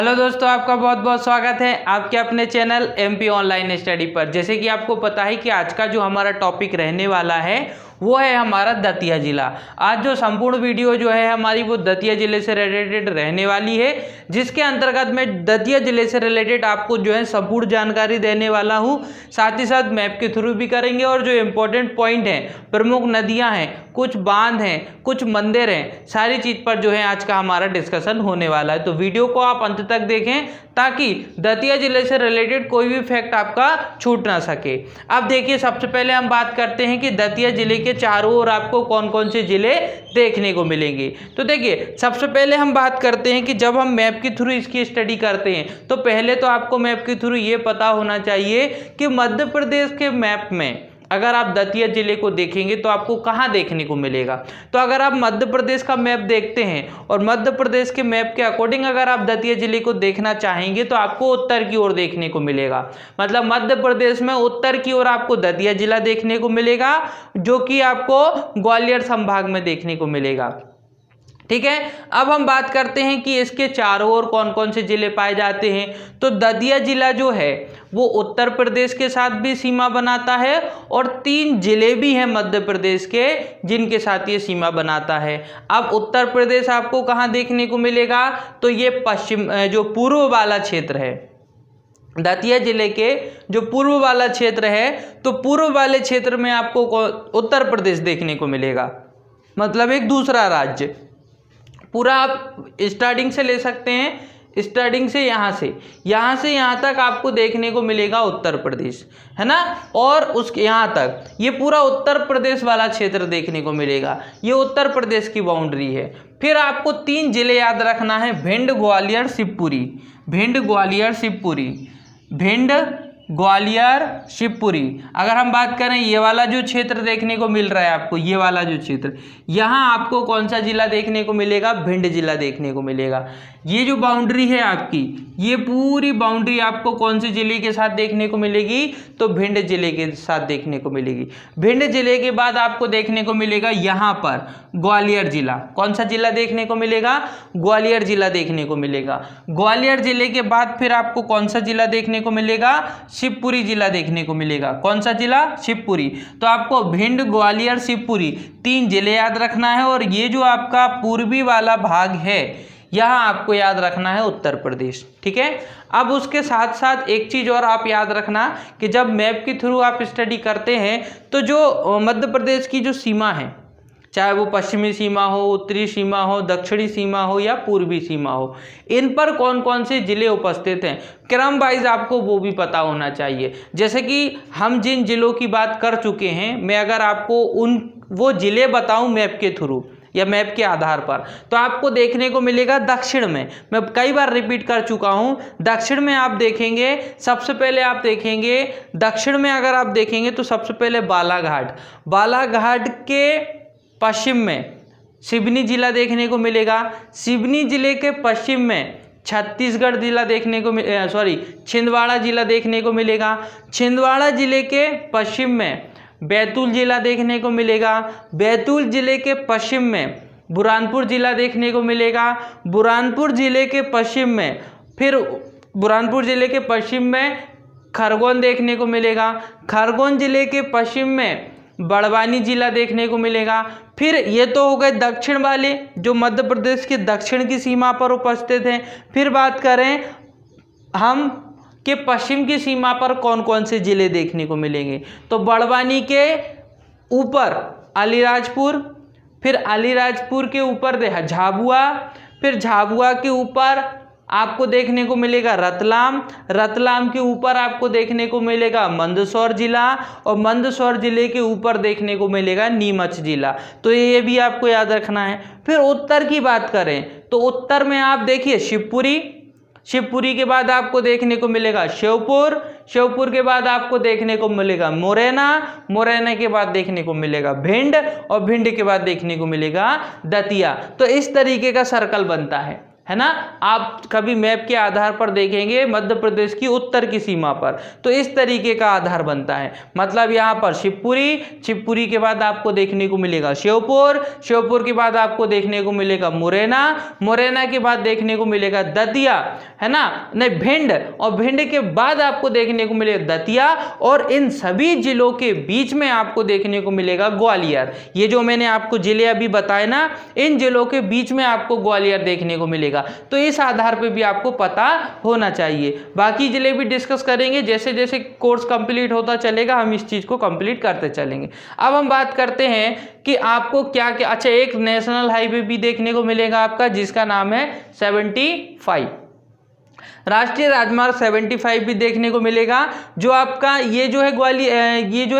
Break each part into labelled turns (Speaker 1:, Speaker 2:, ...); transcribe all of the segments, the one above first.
Speaker 1: Hello दोस्तों, आपका बहुत बहुत स्वागत है आपके अपने चैनल एमपी ऑनलाइन स्टडी पर। जैसे कि आपको पता है कि आज का जो हमारा टॉपिक रहने वाला है वो है हमारा दतिया जिला। आज जो संपूर्ण वीडियो जो है हमारी वो दतिया जिले से रिलेटेड रहने वाली है, जिसके अंतर्गत मैं दतिया जिले से रिलेटेड आपको जो है संपूर्ण जानकारी देने वाला हूं। साथ ही साथ मैप के थ्रू भी करेंगे और जो इम्पोर्टेंट पॉइंट हैं, प्रमुख नदियां हैं, कुछ बांध हैं, कुछ मंदिर हैं, सारी चीज़ पर जो है आज का हमारा डिस्कशन होने वाला है। तो वीडियो को आप अंत तक देखें ताकि दतिया जिले से रिलेटेड कोई भी फैक्ट आपका छूट ना सके। अब देखिए, सबसे पहले हम बात करते हैं कि दतिया जिले के चारों ओर आपको कौन कौन से जिले देखने को मिलेंगे। तो देखिए, सबसे पहले हम बात करते हैं कि जब हम मैप के थ्रू इसकी स्टडी करते हैं तो पहले तो आपको मैप के थ्रू ये पता होना चाहिए कि मध्य प्रदेश के मैप में अगर आप दतिया जिले को देखेंगे तो आपको कहाँ देखने को मिलेगा। तो अगर आप मध्य प्रदेश का मैप देखते हैं और मध्य प्रदेश के मैप के अकॉर्डिंग अगर आप दतिया जिले को देखना चाहेंगे तो आपको उत्तर की ओर देखने को मिलेगा। मतलब मध्य प्रदेश में उत्तर की ओर आपको दतिया जिला देखने को मिलेगा, जो कि आपको ग्वालियर संभाग में देखने को मिलेगा। ठीक है, अब हम बात करते हैं कि इसके चारों ओर कौन कौन से जिले पाए जाते हैं। तो दतिया जिला जो है वो उत्तर प्रदेश के साथ भी सीमा बनाता है और 3 जिले भी हैं मध्य प्रदेश के जिनके साथ ये सीमा बनाता है। अब उत्तर प्रदेश आपको कहाँ देखने को मिलेगा, तो ये पश्चिम जो पूर्व वाला क्षेत्र है, दतिया जिले के जो पूर्व वाला क्षेत्र है, तो पूर्व वाले क्षेत्र में आपको उत्तर प्रदेश देखने को मिलेगा। मतलब एक दूसरा राज्य। पूरा आप स्टार्टिंग से ले सकते हैं, स्टार्टिंग से यहाँ से यहाँ तक आपको देखने को मिलेगा उत्तर प्रदेश, है ना। और उसके यहाँ तक ये पूरा उत्तर प्रदेश वाला क्षेत्र देखने को मिलेगा। ये उत्तर प्रदेश की बाउंड्री है। फिर आपको 3 जिले याद रखना है, भिंड, ग्वालियर, शिवपुरी। भिंड, ग्वालियर, शिवपुरी। भिंड, ग्वालियर, शिवपुरी। अगर हम बात करें ये वाला जो क्षेत्र देखने को मिल रहा है आपको, ये वाला जो क्षेत्र, यहाँ आपको कौन सा जिला देखने को मिलेगा, भिंड जिला देखने को मिलेगा। ये जो बाउंड्री है आपकी, ये पूरी बाउंड्री आपको कौन से जिले के साथ देखने को मिलेगी, तो भिंड जिले के साथ देखने को मिलेगी। भिंड जिले के बाद आपको देखने को मिलेगा यहाँ पर ग्वालियर जिला। कौन सा जिला देखने को मिलेगा, ग्वालियर जिला देखने को मिलेगा। ग्वालियर जिले के बाद फिर आपको कौन सा जिला देखने को मिलेगा, शिवपुरी जिला देखने को मिलेगा। कौन सा जिला, शिवपुरी। तो आपको भिंड, ग्वालियर, शिवपुरी 3 जिले याद रखना है। और ये जो आपका पूर्वी वाला भाग है, यहाँ आपको याद रखना है उत्तर प्रदेश। ठीक है, अब उसके साथ साथ एक चीज़ और आप याद रखना कि जब मैप के थ्रू आप स्टडी करते हैं तो जो मध्य प्रदेश की जो सीमा है, चाहे वो पश्चिमी सीमा हो, उत्तरी सीमा हो, दक्षिणी सीमा हो या पूर्वी सीमा हो, इन पर कौन कौन से जिले उपस्थित हैं, क्रम वाइज आपको वो भी पता होना चाहिए। जैसे कि हम जिन जिलों की बात कर चुके हैं, मैं अगर आपको वो जिले बताऊं मैप के थ्रू या मैप के आधार पर, तो आपको देखने को मिलेगा दक्षिण में, मैं कई बार रिपीट कर चुका हूं, दक्षिण में आप देखेंगे, सबसे पहले आप देखेंगे दक्षिण में अगर आप देखेंगे तो सबसे पहले बालाघाट। बालाघाट के पश्चिम में सिवनी जिला देखने को मिलेगा। सिवनी जिले के पश्चिम में छत्तीसगढ़ जिला देखने को छिंदवाड़ा जिला देखने को मिलेगा। छिंदवाड़ा जिले के पश्चिम में बैतूल जिला देखने को मिलेगा। बैतूल जिले के पश्चिम में बुरहानपुर जिला देखने को मिलेगा। बुरहानपुर जिले के पश्चिम में फिर बुरहानपुर जिले के पश्चिम में खरगोन देखने को मिलेगा। खरगोन जिले के पश्चिम में बड़वानी जिला देखने को मिलेगा। फिर ये तो हो गए दक्षिण वाले जो मध्य प्रदेश के दक्षिण की सीमा पर उपस्थित हैं। फिर बात करें हम कि पश्चिम की सीमा पर कौन कौन से जिले देखने को मिलेंगे, तो बड़वानी के ऊपर अलीराजपुर, फिर अलीराजपुर के ऊपर झाबुआ, फिर झाबुआ के ऊपर आपको देखने को मिलेगा रतलाम, रतलाम के ऊपर आपको देखने को मिलेगा मंदसौर जिला और मंदसौर जिले के ऊपर देखने को मिलेगा नीमच जिला। तो ये भी आपको याद रखना है। फिर उत्तर की बात करें तो उत्तर में आप देखिए शिवपुरी, शिवपुरी के बाद आपको देखने को मिलेगा शिवपुर, शिवपुर के बाद आपको देखने को मिलेगा मुरैना, मुरैना के बाद देखने को मिलेगा भिंड और भिंड के बाद देखने को मिलेगा दतिया। तो इस तरीके का सर्कल बनता है। है ना। आप कभी मैप के आधार पर देखेंगे मध्य प्रदेश की उत्तर की सीमा पर, तो इस तरीके का आधार बनता है। मतलब यहाँ पर शिवपुरी, शिवपुरी के बाद आपको देखने को मिलेगा श्योपुर, श्योपुर के बाद आपको देखने को मिलेगा मुरैना, मुरैना के बाद देखने को मिलेगा दतिया, है ना, नहीं भिंड, और भिंड के बाद आपको देखने को मिलेगा दतिया, और इन सभी जिलों के बीच में आपको देखने को मिलेगा ग्वालियर। ये जो मैंने आपको जिले अभी बताए ना, इन जिलों के बीच में आपको ग्वालियर देखने को मिलेगा। तो इस आधार पे भी आपको पता होना चाहिए। बाकी जिले भी डिस्कस करेंगे, जैसे जैसे कोर्स कंप्लीट होता चलेगा हम इस चीज को कंप्लीट करते चलेंगे। अब हम बात करते हैं कि आपको क्या क्या, अच्छा एक नेशनल हाईवे भी देखने को मिलेगा आपका, जिसका नाम है 75, राष्ट्रीय राजमार्ग 75 भी देखने को मिलेगा, जो आपका ये जो है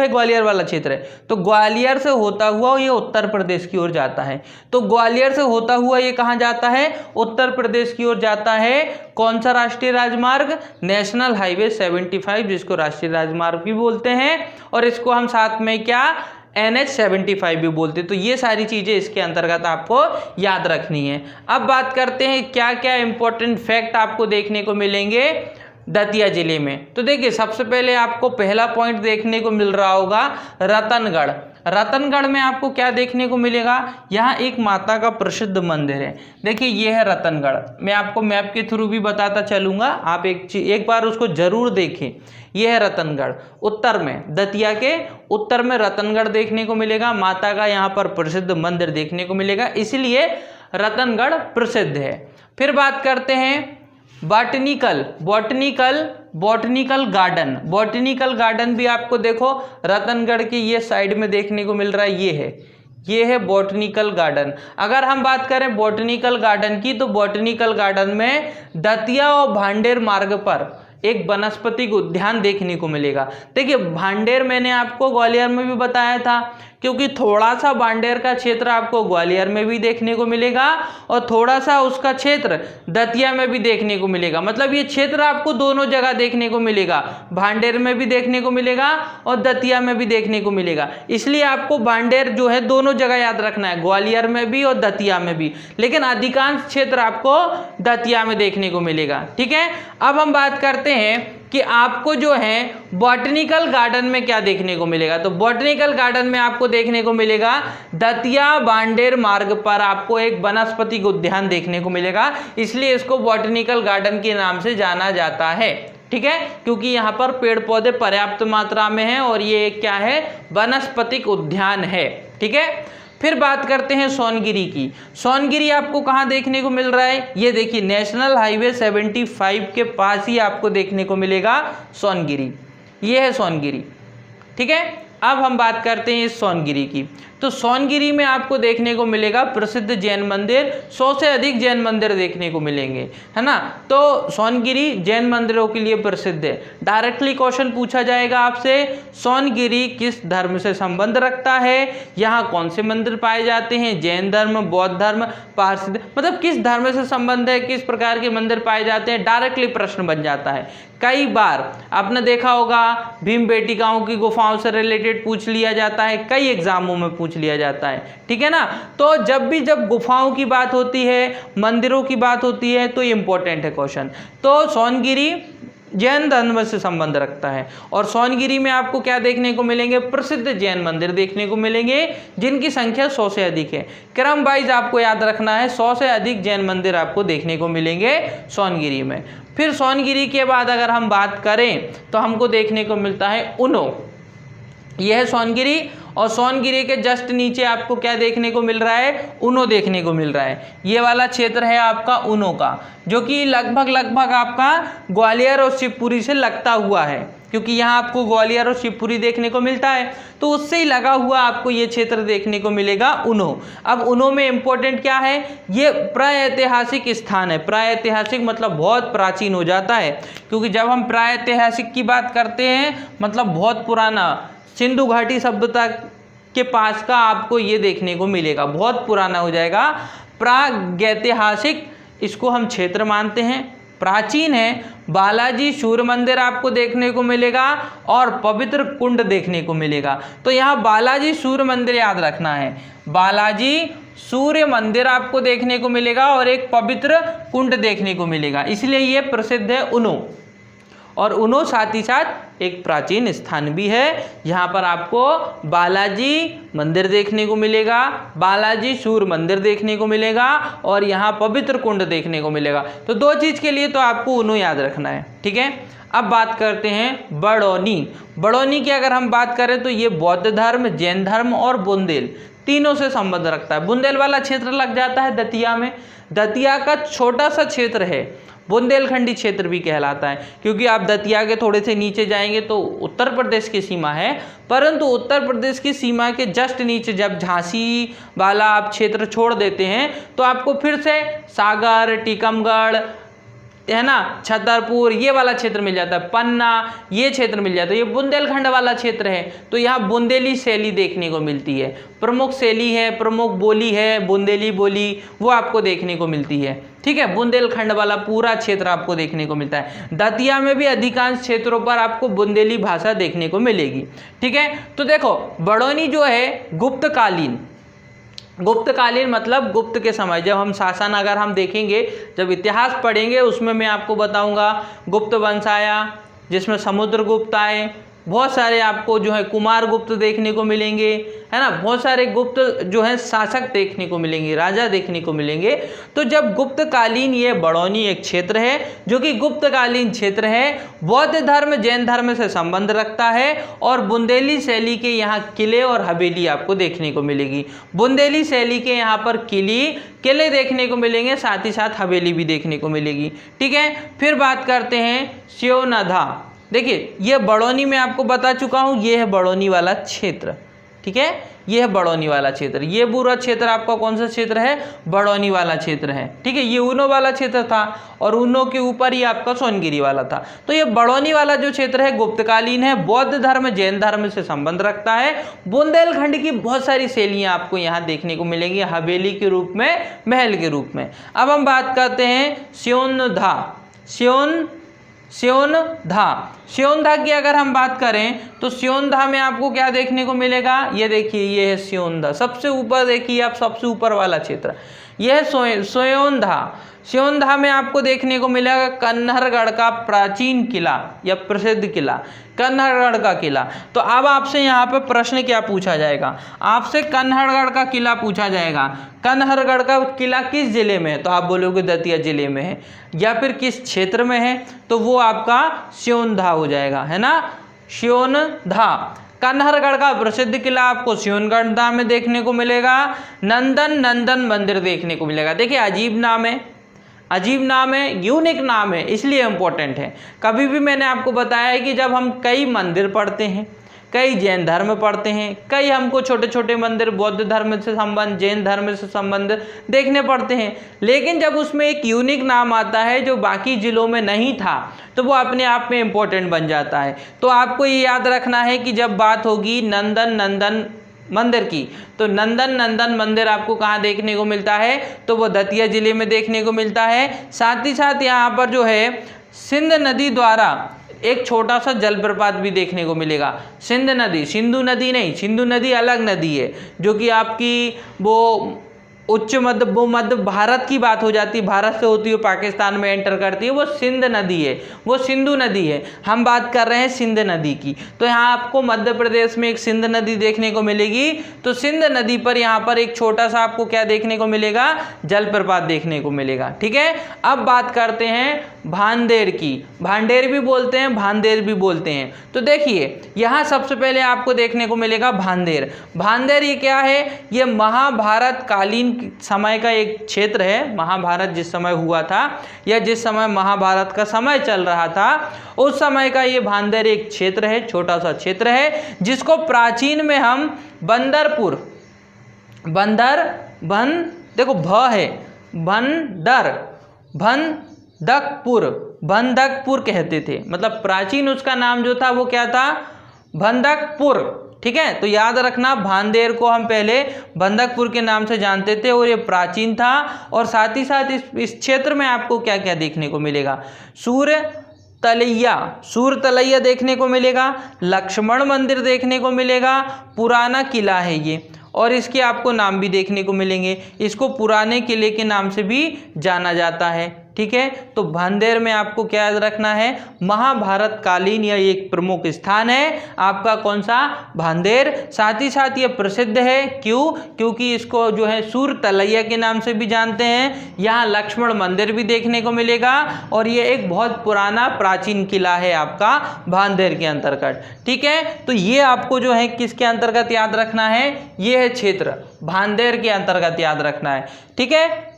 Speaker 1: ग्वालियर वाला क्षेत्र है। तो ग्वालियर से होता हुआ ये उत्तर प्रदेश की ओर जाता है। तो ग्वालियर से होता हुआ ये कहाँ जाता है, उत्तर प्रदेश की ओर जाता है। कौन सा राष्ट्रीय राजमार्ग, नेशनल हाईवे 75, जिसको राष्ट्रीय राजमार्ग भी बोलते हैं, और इसको हम साथ में क्या NH75 भी बोलते हैं। तो ये सारी चीजें इसके अंतर्गत आपको याद रखनी है। अब बात करते हैं क्या क्या इंपॉर्टेंट फैक्ट आपको देखने को मिलेंगे दतिया जिले में। तो देखिए सबसे पहले आपको पहला पॉइंट देखने को मिल रहा होगा रतनगढ़। रतनगढ़ में आपको क्या देखने को मिलेगा, यहाँ एक माता का प्रसिद्ध मंदिर है। देखिए ये है रतनगढ़, मैं आपको मैप के थ्रू भी बताता चलूंगा, आप एक बार उसको जरूर देखें। ये है रतनगढ़, उत्तर में, दतिया के उत्तर में रतनगढ़ देखने को मिलेगा। माता का यहाँ पर प्रसिद्ध मंदिर देखने को मिलेगा, इसलिए रतनगढ़ प्रसिद्ध है। फिर बात करते हैं बॉटनिकल गार्डन। बॉटनिकल गार्डन भी आपको देखो रतनगढ़ की ये साइड में देखने को मिल रहा है, ये है बॉटनिकल गार्डन। अगर हम बात करें बॉटनिकल गार्डन की, तो बॉटनिकल गार्डन में दतिया और भांडेर मार्ग पर एक वनस्पतिक उद्यान देखने को मिलेगा। देखिए भांडेर मैंने आपको ग्वालियर में भी बताया था, क्योंकि थोड़ा सा भांडेर का क्षेत्र आपको ग्वालियर में भी देखने को मिलेगा और थोड़ा सा उसका क्षेत्र दतिया में भी देखने को मिलेगा। मतलब ये क्षेत्र आपको दोनों जगह देखने को मिलेगा, भांडेर में भी देखने को मिलेगा और दतिया में भी देखने को मिलेगा। इसलिए आपको भांडेर जो है दोनों जगह याद रखना है, ग्वालियर में भी और दतिया में भी, लेकिन अधिकांश क्षेत्र आपको दतिया में देखने को मिलेगा। ठीक है, अब हम बात करते हैं कि आपको जो है बॉटनिकल गार्डन में क्या देखने को मिलेगा। तो बॉटनिकल गार्डन में आपको देखने को मिलेगा दतिया भांडेर मार्ग पर आपको एक वनस्पतिक उद्यान देखने को मिलेगा, इसलिए इसको बॉटनिकल गार्डन के नाम से जाना जाता है। ठीक है, क्योंकि यहाँ पर पेड़ पौधे पर्याप्त मात्रा में हैं और ये क्या है, वनस्पतिक उद्यान है। ठीक है, फिर बात करते हैं सोनगिरी की। सोनगिरी आपको कहाँ देखने को मिल रहा है, ये देखिए नेशनल हाईवे 75 के पास ही आपको देखने को मिलेगा सोनगिरी, ये है सोनगिरी। ठीक है, अब हम बात करते हैं इस सोनगिरी की। तो सोनगिरी में आपको देखने को मिलेगा प्रसिद्ध जैन मंदिर, 100 से अधिक जैन मंदिर देखने को मिलेंगे, है ना। तो सोनगिरी जैन मंदिरों के लिए प्रसिद्ध है। डायरेक्टली क्वेश्चन पूछा जाएगा आपसे, सोनगिरी किस धर्म से संबंध रखता है, यहाँ कौन से मंदिर पाए जाते हैं, जैन धर्म, बौद्ध धर्म, पारसी, मतलब किस धर्म से संबंध है, किस प्रकार के मंदिर पाए जाते हैं, डायरेक्टली प्रश्न बन जाता है। कई बार आपने देखा होगा भीम बेटिकाओं की गुफाओं से रिलेटेड पूछ लिया जाता है, कई एग्जामों में पूछ लिया जाता है। ठीक है ना, तो जब गुफाओं की बात होती है, मंदिरों की बात होती है, तो इंपॉर्टेंट है क्वेश्चन। तो सोनगिरी जैन धर्म से संबंध रखता है और सोनगिरी में आपको क्या देखने को मिलेंगे, प्रसिद्ध जैन मंदिर देखने को मिलेंगे, जिनकी संख्या 100 से अधिक है। क्रम वाइज आपको याद रखना है, 100 से अधिक जैन मंदिर आपको देखने को मिलेंगे सोनगिरी में। फिर सोनगिरी के बाद अगर हम बात करें तो हमको देखने को मिलता है ऊनो, यह है सोनगिरी, और सोनगिरी के जस्ट नीचे आपको क्या देखने को मिल रहा है, ऊनो देखने को मिल रहा है। ये वाला क्षेत्र है आपका ऊनो का, जो कि लगभग आपका ग्वालियर और शिवपुरी से लगता हुआ है, क्योंकि यहाँ आपको ग्वालियर और शिवपुरी देखने को मिलता है, तो उससे ही लगा हुआ आपको ये क्षेत्र देखने को मिलेगा ऊनो। अब ऊनो में इंपॉर्टेंट क्या है, ये प्रागैतिहासिक स्थान है। प्रागैतिहासिक मतलब बहुत प्राचीन हो जाता है, क्योंकि जब हम प्रागैतिहासिक की बात करते हैं मतलब बहुत पुराना, सिंधु घाटी सभ्यता के पास का आपको ये देखने को मिलेगा, बहुत पुराना हो जाएगा। प्रागैतिहासिक इसको हम क्षेत्र मानते हैं, प्राचीन है। बालाजी सूर्य मंदिर आपको देखने को मिलेगा और पवित्र कुंड देखने को मिलेगा। तो यहाँ बालाजी सूर्य मंदिर याद रखना है, बालाजी सूर्य मंदिर आपको देखने को मिलेगा और एक पवित्र कुंड देखने को मिलेगा, इसलिए ये प्रसिद्ध है उनो। और उनो साथ ही साथ एक प्राचीन स्थान भी है, यहाँ पर आपको बालाजी मंदिर देखने को मिलेगा, बालाजी सूर्य मंदिर देखने को मिलेगा और यहाँ पवित्र कुंड देखने को मिलेगा। तो दो चीज़ के लिए तो आपको उनो याद रखना है, ठीक है। अब बात करते हैं बड़ौनी। बड़ौनी की अगर हम बात करें तो ये बौद्ध धर्म, जैन धर्म और बुंदेल तीनों से संबंध रखता है। बुंदेल वाला क्षेत्र लग जाता है दतिया में, दतिया का छोटा सा क्षेत्र है, बुंदेलखंडी क्षेत्र भी कहलाता है, क्योंकि आप दतिया के थोड़े से नीचे जाएंगे तो उत्तर प्रदेश की सीमा है, परंतु उत्तर प्रदेश की सीमा के जस्ट नीचे जब झांसी वाला आप क्षेत्र छोड़ देते हैं तो आपको फिर से सागर, टीकमगढ़ है ना, छतरपुर ये वाला क्षेत्र मिल जाता है, पन्ना ये क्षेत्र मिल जाता है, ये बुंदेलखंड वाला क्षेत्र है। तो यहाँ बुंदेली शैली देखने को मिलती है, प्रमुख शैली है, प्रमुख बोली है बुंदेली बोली, वो आपको देखने को मिलती है, ठीक है। बुंदेलखंड वाला पूरा क्षेत्र आपको देखने को मिलता है। दतिया में भी अधिकांश क्षेत्रों पर आपको बुंदेली भाषा देखने को मिलेगी, ठीक है। तो देखो बड़ौनी जो है गुप्तकालीन, गुप्तकालीन मतलब गुप्त के समय, जब हम शासन अगर हम देखेंगे, जब इतिहास पढ़ेंगे उसमें मैं आपको बताऊंगा गुप्त वंश आया, जिसमें समुद्रगुप्त आए, बहुत सारे आपको जो है कुमार गुप्त देखने को मिलेंगे, है ना, बहुत सारे गुप्त जो है शासक देखने को मिलेंगे, राजा देखने को मिलेंगे। तो जब गुप्तकालीन, ये बड़ौनी एक क्षेत्र है जो कि गुप्तकालीन क्षेत्र है, बौद्ध धर्म जैन धर्म से संबंध रखता है और बुंदेली शैली के यहाँ किले और हवेली आपको देखने को मिलेगी। बुंदेली शैली के यहाँ पर किले देखने को मिलेंगे, साथ ही साथ हवेली भी देखने को मिलेगी, ठीक है। फिर बात करते हैं स्योनधा। देखिए ये बड़ौनी में आपको बता चुका हूँ, ये है बड़ौनी वाला क्षेत्र, ठीक है, ये है बड़ौनी वाला क्षेत्र। ये पूरा क्षेत्र आपका कौन सा क्षेत्र है, बड़ौनी वाला क्षेत्र है, ठीक है। ये ऊनो वाला क्षेत्र था और ऊनो के ऊपर ही आपका सोनगिरी वाला था। तो ये बड़ौनी वाला जो क्षेत्र है गुप्तकालीन है, बौद्ध धर्म जैन धर्म से संबंध रखता है। बुंदेलखंड की बहुत सारी शैलियाँ आपको यहाँ देखने को मिलेंगी, हवेली के रूप में, महल के रूप में। अब हम बात करते हैं स्योनधा। स्योनधा की अगर हम बात करें तो स्योनधा में आपको क्या देखने को मिलेगा, ये देखिए ये है स्योनधा, सबसे ऊपर देखिए आप, सबसे ऊपर वाला क्षेत्र यह है स्योनधा। स्योनधा में आपको देखने को मिलेगा कन्हरगढ़ का प्राचीन किला या प्रसिद्ध किला, कन्हरगढ़ का किला। तो अब आपसे यहाँ पर प्रश्न क्या पूछा जाएगा, आपसे कन्हरगढ़ का किला पूछा जाएगा। कन्हरगढ़ का किला किस जिले में है, तो आप बोलोगे दतिया जिले में है, या फिर किस क्षेत्र में है, तो वो आपका स्योनधा हो जाएगा, है ना, स्योनधा। कन्हरगढ़ का प्रसिद्ध किला आपको स्योनगढ़ में देखने को मिलेगा। नंदन मंदिर देखने को मिलेगा। देखिए अजीब नाम है, अजीब नाम है, यूनिक नाम है, इसलिए इम्पोर्टेंट है। कभी भी मैंने आपको बताया है कि जब हम कई मंदिर पढ़ते हैं, कई जैन धर्म पढ़ते हैं, कई हमको छोटे छोटे मंदिर बौद्ध धर्म से संबंध, जैन धर्म से संबंध देखने पड़ते हैं, लेकिन जब उसमें एक यूनिक नाम आता है जो बाकी जिलों में नहीं था, तो वो अपने आप में इम्पोर्टेंट बन जाता है। तो आपको ये याद रखना है कि जब बात होगी नंदन मंदिर की, तो नंदन मंदिर आपको कहाँ देखने को मिलता है, तो वो दतिया जिले में देखने को मिलता है। साथ ही साथ यहाँ पर जो है सिंध नदी द्वारा एक छोटा सा जलप्रपात भी देखने को मिलेगा। सिंधु नदी नहीं, सिंधु नदी अलग नदी है, जो कि आपकी वो उच्च मध्य भारत की बात हो जाती है, भारत से होती है पाकिस्तान में एंटर करती है, वो सिंध नदी है, वो सिंधु नदी है। हम बात कर रहे हैं सिंध नदी की। तो यहाँ आपको मध्य प्रदेश में एक सिंध नदी देखने को मिलेगी। तो सिंध नदी पर यहाँ पर एक छोटा सा आपको क्या देखने को मिलेगा, जलप्रपात देखने को मिलेगा, ठीक है। अब बात करते हैं भांडेर की। भांडेर भी बोलते हैं, भांडेर भी बोलते हैं। तो देखिए यहाँ सबसे पहले आपको देखने को मिलेगा भांडेर। भांडेर ये क्या है, ये महाभारत कालीन समय का एक क्षेत्र है। महाभारत जिस समय हुआ था या जिस समय महाभारत का समय चल रहा था, उस समय का ये भांडेर एक क्षेत्र है, छोटा सा क्षेत्र है, जिसको प्राचीन में हम देखो भ है, भंदकपुर कहते थे, मतलब प्राचीन उसका नाम जो था वो क्या था, भंदकपुर, ठीक है। तो याद रखना भांडेर को हम पहले भंदकपुर के नाम से जानते थे और ये प्राचीन था। और साथ ही साथ इस क्षेत्र में आपको क्या क्या देखने को मिलेगा, सूर्य तलैया देखने को मिलेगा, लक्ष्मण मंदिर देखने को मिलेगा, पुराना किला है ये, और इसके आपको नाम भी देखने को मिलेंगे। इसको पुराने किले के नाम से भी जाना जाता है, ठीक है। तो भांदेर में आपको क्या याद रखना है, महाभारत कालीन यह एक प्रमुख स्थान है आपका, कौन सा, भांदेर। साथ ही साथ ये प्रसिद्ध है, क्यों, क्योंकि इसको जो है सूर तलैया के नाम से भी जानते हैं। यहाँ लक्ष्मण मंदिर भी देखने को मिलेगा और ये एक बहुत पुराना प्राचीन किला है आपका भांदेर के अंतर्गत, ठीक है। तो ये आपको जो है किसके अंतर्गत याद रखना है, ये है क्षेत्र भांदेर के अंतर्गत याद रखना है, ठीक है।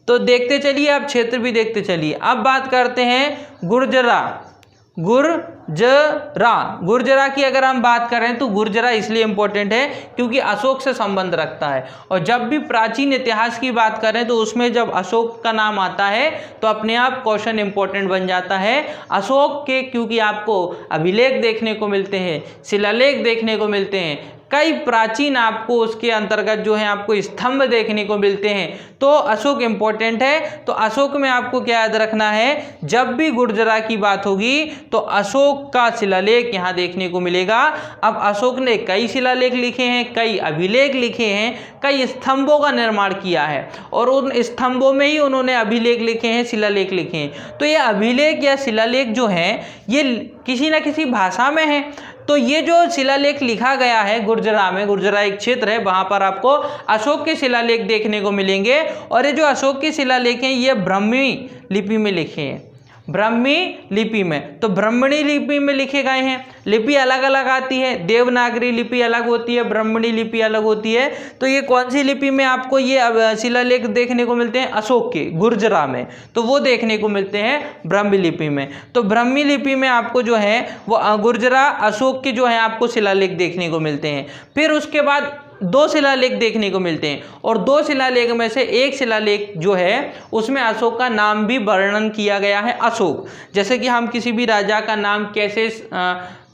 Speaker 1: तो देखते चलिए, आप क्षेत्र भी देखते चलिए। अब बात करते हैं गुर्जरा। गुर्जरा की अगर हम बात करें तो गुर्जरा इसलिए इंपॉर्टेंट है क्योंकि अशोक से संबंध रखता है। और जब भी प्राचीन इतिहास की बात करें तो उसमें जब अशोक का नाम आता है तो अपने आप क्वेश्चन इंपॉर्टेंट बन जाता है। अशोक के क्योंकि आपको अभिलेख देखने को मिलते हैं, शिलालेख देखने को मिलते हैं, कई प्राचीन आपको उसके अंतर्गत जो है आपको स्तंभ देखने को मिलते हैं, तो अशोक इंपॉर्टेंट है। तो अशोक में आपको क्या याद रखना है, जब भी गुर्जरा की बात होगी तो अशोक का शिलालेख यहाँ देखने को मिलेगा। अब अशोक ने कई शिलालेख लिखे हैं, कई अभिलेख लिखे हैं, कई स्तंभों का निर्माण किया है और उन स्तंभों में ही उन्होंने अभिलेख लिखे हैं, शिलालेख लिखे हैं। तो ये अभिलेख या शिलालेख जो हैं ये किसी न किसी भाषा में है। तो ये जो शिलालेख लिखा गया है गुर्जरा में, गुर्जरा एक क्षेत्र है, वहाँ पर आपको अशोक के शिलालेख देखने को मिलेंगे। और ये जो अशोक के शिलालेख हैं ये ब्राह्मी लिपि में लिखे हैं, ब्राह्मी लिपि में। तो ब्राह्मणी लिपि में लिखे गए हैं। लिपि अलग अलग आती है, देवनागरी लिपि अलग होती है, ब्राह्मणी लिपि अलग होती है। तो ये कौन सी लिपि में आपको ये शिलालेख देखने को मिलते हैं, अशोक के गुर्जरा में, तो वो देखने को मिलते हैं ब्राह्मी लिपि में। तो ब्राह्मी लिपि में आपको जो है वो गुर्जरा अशोक के जो है आपको शिलालेख देखने को मिलते हैं। फिर उसके बाद दो शिलालेख देखने को मिलते हैं और दो शिलालेख में से एक शिलालेख जो है उसमें अशोक का नाम भी वर्णन किया गया है। अशोक, जैसे कि हम किसी भी राजा का नाम कैसे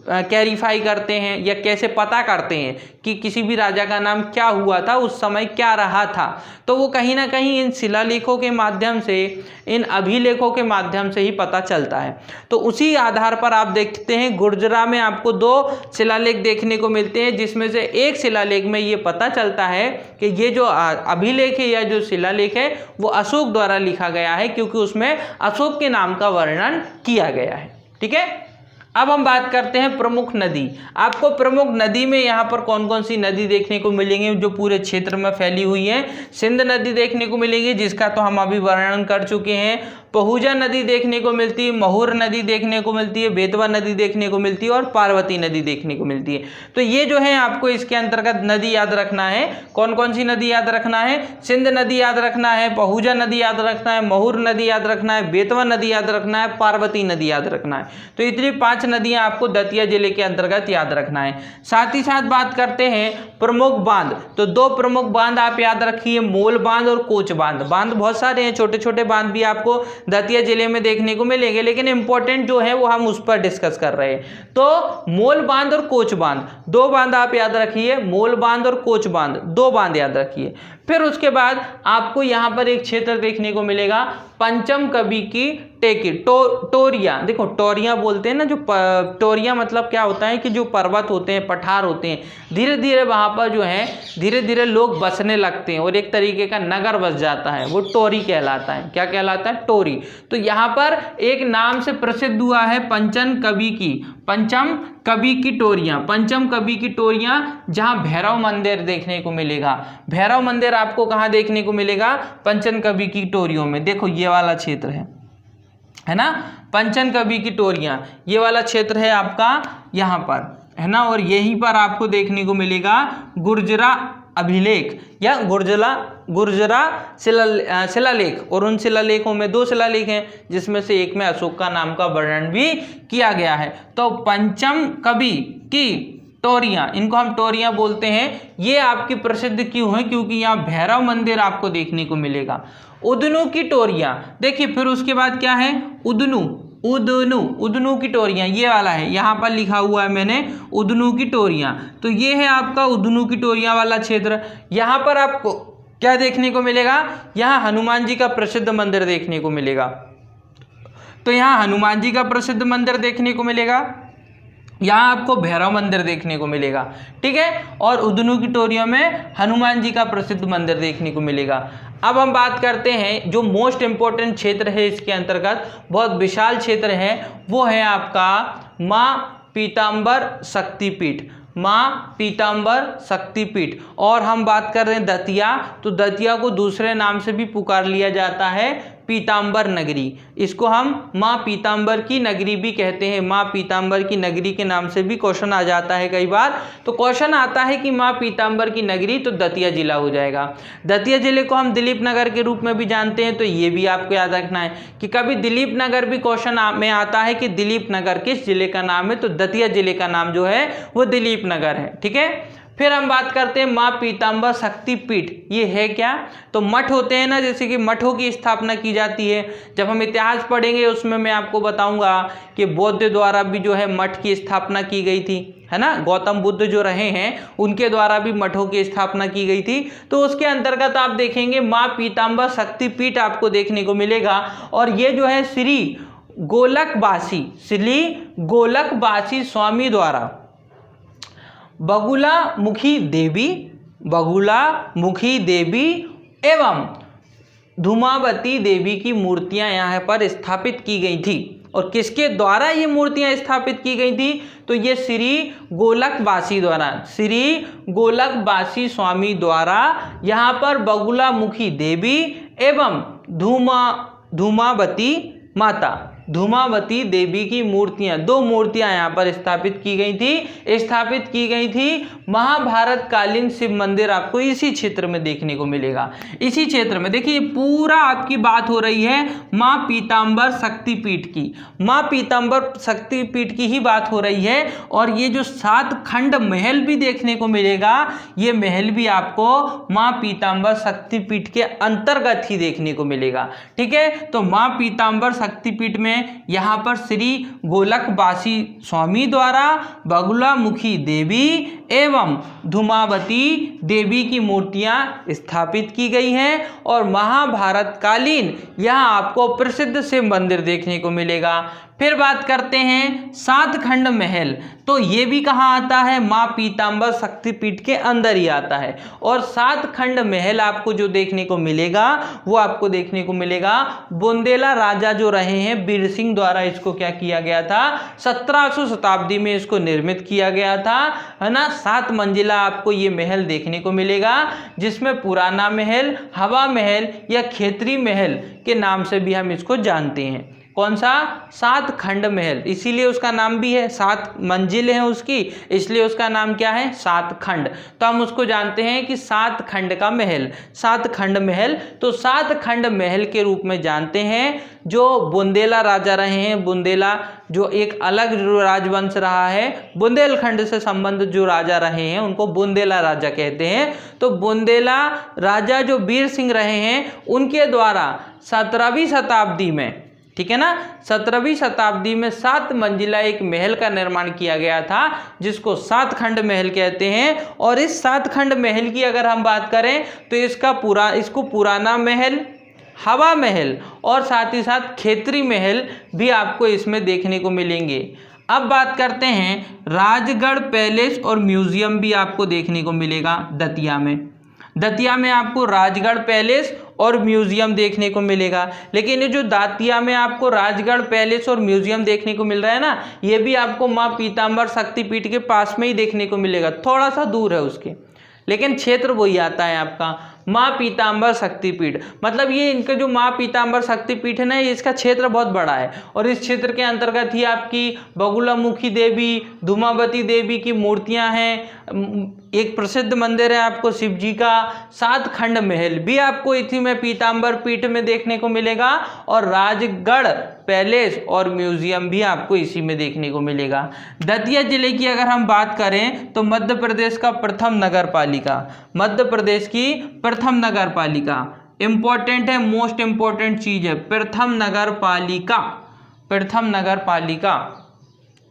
Speaker 1: कैरिफाई करते हैं या कैसे पता करते हैं कि किसी भी राजा का नाम क्या हुआ था, उस समय क्या रहा था, तो वो कहीं ना कहीं इन शिलालेखों के माध्यम से, इन अभिलेखों के माध्यम से ही पता चलता है। तो उसी आधार पर आप देखते हैं गुर्जरा में आपको दो शिलालेख देखने को मिलते हैं, जिसमें से एक शिलालेख में ये पता चलता है कि ये जो अभिलेख है या जो शिलालेख है वो अशोक द्वारा लिखा गया है, क्योंकि उसमें अशोक के नाम का वर्णन किया गया है, ठीक है। अब हम बात करते हैं प्रमुख नदी। आपको प्रमुख नदी में यहाँ पर कौन कौन सी नदी देखने को मिलेंगी जो पूरे क्षेत्र में फैली हुई है। सिंध नदी देखने को मिलेगी, जिसका तो हम अभी वर्णन कर चुके हैं। पहुजा नदी देखने को मिलती है, महुर नदी देखने को मिलती है, बेतवा नदी देखने को मिलती है और पार्वती नदी देखने को मिलती है। तो ये जो है आपको इसके अंतर्गत नदी याद रखना है। कौन कौन सी नदी याद रखना है, सिंध नदी याद रखना है, पहुजा नदी याद रखना है, महुर नदी याद रखना है, बेतवा नदी याद रखना है, पार्वती नदी याद रखना है। तो इतनी 5 नदियां आपको दतिया जिले के अंतर्गत याद रखना है। साथ ही साथ बात करते हैं प्रमुख बांध। तो 2 प्रमुख बांध आप याद रखिए, मोल बांध और कोच बांध। बांध बहुत सारे हैं, छोटे छोटे बांध भी आपको दतिया जिले में देखने को मिलेंगे, लेकिन इंपॉर्टेंट जो है वो हम उस पर डिस्कस कर रहे हैं। तो मोल बांध और कोच बांध, 2 बांध आप याद रखिए, मोल बांध और कोच बांध, 2 बांध याद रखिए। फिर उसके बाद आपको यहाँ पर एक क्षेत्र देखने को मिलेगा पंचम कवि की टेकी, टोरिया। देखो टोरिया बोलते हैं ना, जो टोरिया मतलब क्या होता है कि जो पर्वत होते हैं, पठार होते हैं, धीरे धीरे वहाँ पर जो है धीरे धीरे लोग बसने लगते हैं और एक तरीके का नगर बस जाता है, वो टोरी कहलाता है। क्या कहलाता है, टोरी। तो यहाँ पर एक नाम से प्रसिद्ध हुआ है पंचम कवि की टोरियाँ, पंचम कवि की टोरियाँ, जहाँ भैरव मंदिर देखने को मिलेगा। भैरव मंदिर आपको कहाँ देखने को मिलेगा, पंचम कवि की टोरियों में। देखो ये वाला क्षेत्र है ना, पंचम कवि की टोरियाँ, ये वाला क्षेत्र है आपका यहाँ पर, है ना। और यहीं पर आपको देखने को मिलेगा गुर्जरा अभिलेख या गुर्जरा शिलालेख। और उन शिलालेखों में 2 शिलालेख हैं, जिसमें से एक में अशोक का नाम का वर्णन भी किया गया है। तो पंचम कवि की टोरियाँ, इनको हम टोरियाँ बोलते हैं, ये आपकी प्रसिद्ध क्यों है, क्योंकि यहाँ भैरव मंदिर आपको देखने को मिलेगा। उदनू की टोरियाँ, देखिए फिर उसके बाद क्या है, उदनू की टोरियाँ, ये वाला है, यहाँ पर लिखा हुआ है मैंने उदनू की टोरियाँ। तो ये है आपका उदनू की टोरियाँ वाला क्षेत्र। यहाँ पर आपको क्या देखने को मिलेगा, यहाँ हनुमान जी का प्रसिद्ध मंदिर देखने को मिलेगा। तो यहाँ हनुमान जी का प्रसिद्ध मंदिर देखने को मिलेगा। यहाँ आपको भैरव मंदिर देखने को मिलेगा, ठीक है। और उदनू की टोरियों में हनुमान जी का प्रसिद्ध मंदिर देखने को मिलेगा। अब हम बात करते हैं जो मोस्ट इम्पोर्टेंट क्षेत्र है इसके अंतर्गत, बहुत विशाल क्षेत्र है, वो है आपका माँ पीताम्बर शक्तिपीठ, माँ पीताम्बर शक्तिपीठ। और हम बात कर रहे हैं दतिया, तो दतिया को दूसरे नाम से भी पुकार लिया जाता है पीताम्बर नगरी। इसको हम माँ पीताम्बर की नगरी भी कहते हैं, माँ पीताम्बर की नगरी के नाम से भी क्वेश्चन आ जाता है कई बार। तो क्वेश्चन आता है कि माँ पीताम्बर की नगरी, तो दतिया जिला हो जाएगा। दतिया जिले को हम दिलीप नगर के रूप में भी जानते हैं, तो ये भी आपको याद रखना है कि कभी दिलीप नगर भी क्वेश्चन में आता है कि दिलीप नगर किस जिले का नाम है, तो दतिया जिले का नाम जो है वो दिलीप नगर है, ठीक है। फिर हम बात करते हैं माँ पीताम्बर शक्तिपीठ, ये है क्या, तो मठ होते हैं ना, जैसे कि मठों की स्थापना की जाती है। जब हम इतिहास पढ़ेंगे उसमें मैं आपको बताऊंगा कि बौद्ध द्वारा भी जो है मठ की स्थापना की गई थी, है ना। गौतम बुद्ध जो रहे हैं उनके द्वारा भी मठों की स्थापना की गई थी। तो उसके अंतर्गत आप देखेंगे माँ पीताम्बर शक्तिपीठ आपको देखने को मिलेगा। और ये जो है श्री गोलकबासी स्वामी द्वारा बगुलामुखी देवी एवं धूमावती देवी की मूर्तियां यहाँ पर स्थापित की गई थी। और किसके द्वारा ये मूर्तियां स्थापित की गई थी, तो ये श्री गोलकबासी स्वामी द्वारा यहाँ पर बगुलामुखी देवी एवं धूमावती देवी की मूर्तियां, दो मूर्तियां यहाँ पर स्थापित की गई थी। महाभारत कालीन शिव मंदिर आपको इसी क्षेत्र में देखने को मिलेगा। इसी क्षेत्र में देखिए पूरा आपकी बात हो रही है माँ पीताम्बर शक्तिपीठ की, माँ पीताम्बर शक्तिपीठ की ही बात हो रही है। और ये जो 7 खंड महल भी देखने को मिलेगा, ये महल भी आपको माँ पीताम्बर शक्तिपीठ के अंतर्गत ही देखने को मिलेगा, ठीक है। तो माँ पीताम्बर शक्तिपीठ में यहाँ पर श्री गोलकबासी स्वामी द्वारा बगुलामुखी देवी एवं धूमावती देवी की मूर्तियां स्थापित की गई हैं। और महाभारत कालीन यहाँ आपको प्रसिद्ध शिव मंदिर देखने को मिलेगा। फिर बात करते हैं 7 खंड महल, तो ये भी कहाँ आता है, माँ पीताम्बर शक्तिपीठ के अंदर ही आता है। और 7 खंड महल आपको जो देखने को मिलेगा वो आपको देखने को मिलेगा बुंदेला राजा जो रहे हैं वीर सिंह द्वारा इसको क्या किया गया था, 1700 शताब्दी में इसको निर्मित किया गया था, है ना। 7 मंजिला आपको ये महल देखने को मिलेगा, जिसमें पुराना महल, हवा महल या खेतरी महल के नाम से भी हम इसको जानते हैं। कौन सा, 7 खंड महल, इसीलिए उसका नाम भी है, 7 मंजिल है उसकी, इसलिए उसका नाम क्या है, 7 खंड। तो हम उसको जानते हैं कि 7 खंड का महल, 7 खंड महल। तो 7 खंड महल के रूप में जानते हैं जो बुंदेला राजा रहे हैं, बुंदेला जो एक अलग राजवंश रहा है, बुंदेलखंड से संबंधित जो राजा रहे हैं उनको बुंदेला राजा कहते हैं। तो बुंदेला राजा जो वीर सिंह रहे हैं उनके द्वारा 17वीं शताब्दी में, ठीक है ना, 17वीं शताब्दी में 7 मंजिला एक महल का निर्माण किया गया था, जिसको 7 खंड महल कहते हैं। और इस 7 खंड महल की अगर हम बात करें तो इसको पुराना महल, हवा महल और साथ ही साथ खेतरी महल भी आपको इसमें देखने को मिलेंगे। अब बात करते हैं राजगढ़ पैलेस और म्यूजियम भी आपको देखने को मिलेगा दतिया में। दतिया में आपको राजगढ़ पैलेस और म्यूजियम देखने को मिलेगा। लेकिन ये जो दतिया में आपको राजगढ़ पैलेस और म्यूजियम देखने को मिल रहा है ना, ये भी आपको माँ पीताम्बर शक्तिपीठ के पास में ही देखने को मिलेगा, थोड़ा सा दूर है उसके, लेकिन क्षेत्र वही आता है आपका माँ पीताम्बर शक्तिपीठ। मतलब ये इनका जो माँ पीताम्बर शक्तिपीठ है ना, इसका क्षेत्र बहुत बड़ा है। और इस क्षेत्र के अंतर्गत ही आपकी बगुलामुखी देवी, धूमावती देवी की मूर्तियां हैं, एक प्रसिद्ध मंदिर है आपको शिव जी का, 7 खंड महल भी आपको इसी में पीताम्बर पीठ में देखने को मिलेगा। और राजगढ़ पैलेस और म्यूजियम भी आपको इसी में देखने को मिलेगा। दतिया जिले की अगर हम बात करें तो मध्य प्रदेश का प्रथम नगर पालिका, मध्य प्रदेश की प्रथम नगर पालिका इंपॉर्टेंट है, मोस्ट इंपॉर्टेंट चीज है, प्रथम नगर पालिका, प्रथम नगर पालिका,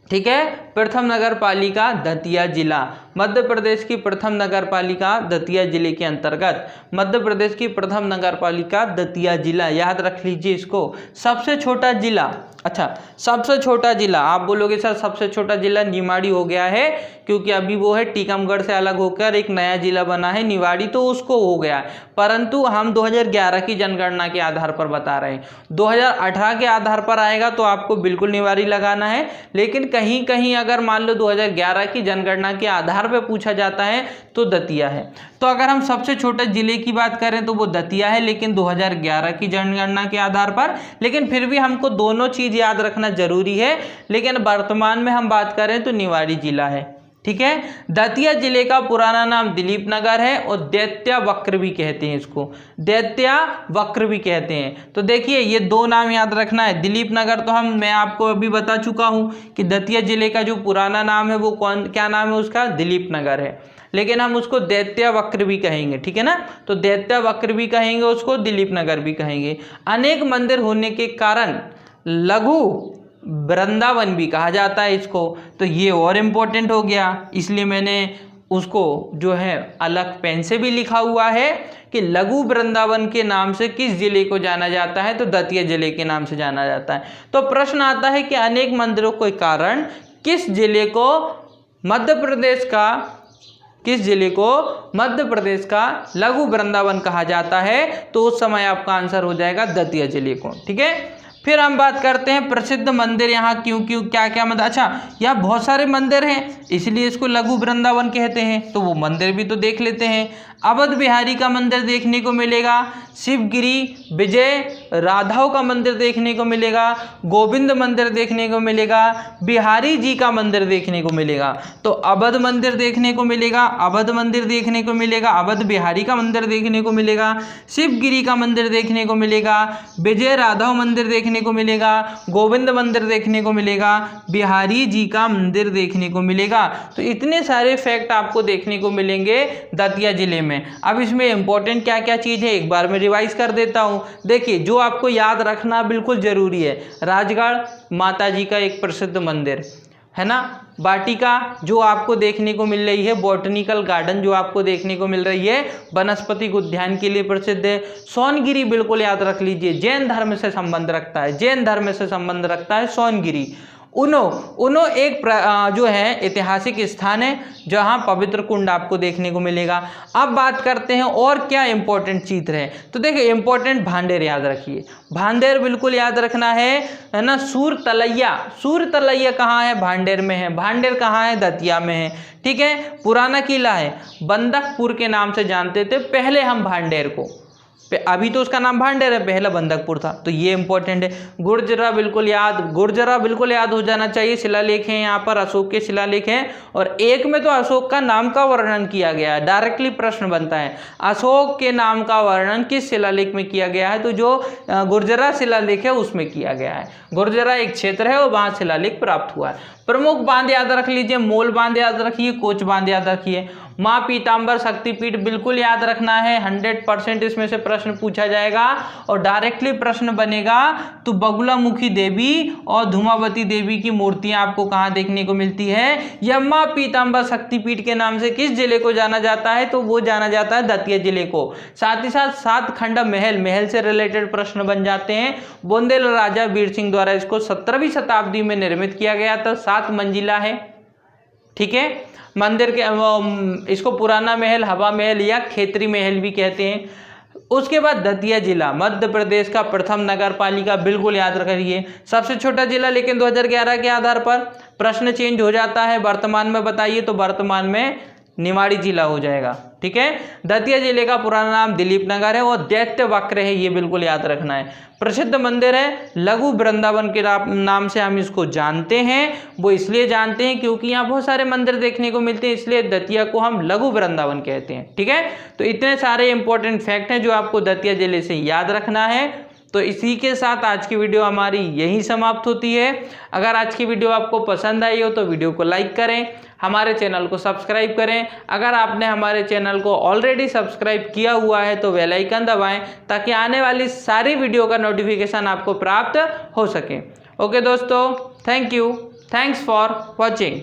Speaker 1: ठीक है, प्रथम नगर पालिका दतिया जिला। मध्य प्रदेश की प्रथम नगर पालिका दतिया जिले के अंतर्गत, मध्य प्रदेश की प्रथम नगर पालिका दतिया जिला, याद रख लीजिए इसको। सबसे छोटा जिला, अच्छा सबसे छोटा जिला, आप बोलोगे सर सबसे छोटा जिला निवाड़ी हो गया है, क्योंकि अभी वो है टीकमगढ़ से अलग होकर एक नया जिला बना है निवाड़ी, तो उसको हो गया है। परंतु हम 2011 की जनगणना के आधार पर बता रहे हैं। 2018 के आधार पर आएगा तो आपको बिल्कुल निवाड़ी लगाना है, लेकिन कहीं कहीं अगर मान लो 2011 की जनगणना के आधार पर पूछा जाता है तो दतिया है। तो अगर हम सबसे छोटे जिले की बात करें तो वो दतिया है, लेकिन 2011 की जनगणना के आधार पर। लेकिन फिर भी हमको दोनों चीज याद रखना जरूरी है, लेकिन वर्तमान में हम बात करें तो निवाड़ी जिला है। ठीक है, दतिया जिले का पुराना नाम दिलीप नगर है और दैत्या वक्र भी कहते हैं इसको, दैत्या वक्र भी कहते हैं। तो देखिए ये दो नाम याद रखना है। दिलीप नगर तो मैं आपको अभी बता चुका हूं कि दतिया जिले का जो पुराना नाम है वो क्या नाम है उसका, दिलीप नगर है, लेकिन हम उसको दैत्या वक्र भी कहेंगे। ठीक है ना, तो दैत्या वक्र भी कहेंगे उसको, दिलीप नगर भी कहेंगे। अनेक मंदिर होने के कारण लघु वृंदावन भी कहा जाता है इसको, तो ये और इम्पोर्टेंट हो गया, इसलिए मैंने उसको जो है अलग पेन से भी लिखा हुआ है कि लघु वृंदावन के नाम से किस जिले को जाना जाता है, तो दतिया जिले के नाम से जाना जाता है। तो प्रश्न आता है कि अनेक मंदिरों के कारण किस जिले को मध्य प्रदेश का लघु वृंदावन कहा जाता है, तो उस समय आपका आंसर हो जाएगा दतिया जिले को। ठीक है, फिर हम बात करते हैं प्रसिद्ध मंदिर यहाँ क्यों क्या मंदिर। अच्छा, यहाँ बहुत सारे मंदिर हैं इसलिए इसको लघु वृंदावन कहते हैं, तो वो मंदिर भी तो देख लेते हैं। अवध बिहारी का मंदिर देखने को मिलेगा, शिवगिरी विजय राघव का मंदिर देखने को मिलेगा, गोविंद मंदिर देखने को मिलेगा, बिहारी जी का मंदिर देखने को मिलेगा। तो अवध मंदिर देखने को मिलेगा, अवध मंदिर देखने को मिलेगा, अवध बिहारी का मंदिर देखने को मिलेगा, शिवगिरी का मंदिर देखने को मिलेगा, विजय राघव मंदिर देखने को मिलेगा, गोविंद मंदिर देखने को मिलेगा, बिहारी जी का मंदिर देखने को मिलेगा। तो इतने सारे फैक्ट आपको देखने को मिलेंगे दतिया जिले में। अब इसमें इंपॉर्टेंट क्या क्या चीज है एक बार मैं रिवाइज कर देता हूं। देखिए जो आपको याद रखना बिल्कुल जरूरी है, राजगढ़ माता जी का एक प्रसिद्ध मंदिर है ना, वाटिका जो आपको देखने को मिल रही है, बॉटनिकल गार्डन जो आपको देखने को मिल रही है, वनस्पतिक उद्यान के लिए प्रसिद्ध है। सोनगिरी बिल्कुल याद रख लीजिए, जैन धर्म से संबंध रखता है, जैन धर्म से संबंध रखता है सोनगिरी। उनो एक जो है ऐतिहासिक स्थान है जहां पवित्र कुंड आपको देखने को मिलेगा। अब बात करते हैं और क्या इंपॉर्टेंट चीज है, तो देखिए इंपॉर्टेंट भांडेर याद रखिए, भांडेर बिल्कुल याद रखना है ना। सूर तलैया कहाँ है, भांडेर में है। भांडेर कहाँ है, दतिया में है। ठीक है, पुराना किला है, बंदकपुर के नाम से जानते थे पहले हम भांडेर को, अभी तो उसका नाम भांडेर है, पहला बंदकपुर था। तो ये इंपॉर्टेंट है। गुर्जरा बिल्कुल याद हो जाना चाहिए। शिलालेख है यहाँ पर, अशोक के शिलालेख हैं और एक में तो अशोक का नाम का वर्णन किया गया है, डायरेक्टली प्रश्न बनता है अशोक के नाम का वर्णन किस शिलालेख में किया गया है, तो जो गुर्जरा शिलालेख है उसमें किया गया है। गुर्जरा एक क्षेत्र है और वहां शिलालेख प्राप्त हुआ है। प्रमुख बांध याद रख लीजिए, मोल बांध याद रखिए, कोच बांध याद रखिए। माँ पीताम्बर शक्तिपीठ बिल्कुल याद रखना है, 100% इसमें से प्रश्न पूछा जाएगा और डायरेक्टली प्रश्न बनेगा तो बगुलामुखी देवी और धूमावती देवी की मूर्तियां आपको कहाँ देखने को मिलती है, या माँ पीताम्बर शक्तिपीठ के नाम से किस जिले को जाना जाता है, तो वो जाना जाता है दतिया जिले को। साथ ही साथ 7 खंड महल से रिलेटेड प्रश्न बन जाते हैं। बुंदेल राजा वीर सिंह द्वारा इसको 17वीं शताब्दी में निर्मित किया गया था, 7 मंजिला है। ठीक है, मंदिर के इसको पुराना महल, हवा महल या खेतरी महल भी कहते हैं। उसके बाद दतिया जिला मध्य प्रदेश का प्रथम नगर पालिका बिल्कुल याद रखिए, सबसे छोटा जिला, लेकिन 2011 के आधार पर प्रश्न चेंज हो जाता है। वर्तमान में बताइए, तो वर्तमान में निवाड़ी जिला हो जाएगा। ठीक है, दतिया जिले का पुराना नाम दिलीप नगर है और दैत्य वक्र है, ये बिल्कुल याद रखना है। प्रसिद्ध मंदिर है लघु वृंदावन के नाम से हम इसको जानते हैं, वो इसलिए जानते हैं क्योंकि यहाँ बहुत सारे मंदिर देखने को मिलते हैं, इसलिए दतिया को हम लघु वृंदावन कहते हैं। ठीक है, तो इतने सारे इंपॉर्टेंट फैक्ट हैं जो आपको दतिया जिले से याद रखना है। तो इसी के साथ आज की वीडियो हमारी यहीं समाप्त होती है। अगर आज की वीडियो आपको पसंद आई हो तो वीडियो को लाइक करें, हमारे चैनल को सब्सक्राइब करें। अगर आपने हमारे चैनल को ऑलरेडी सब्सक्राइब किया हुआ है तो बेल आइकन दबाएं ताकि आने वाली सारी वीडियो का नोटिफिकेशन आपको प्राप्त हो सके। ओके दोस्तों, thank you. Thanks for watching.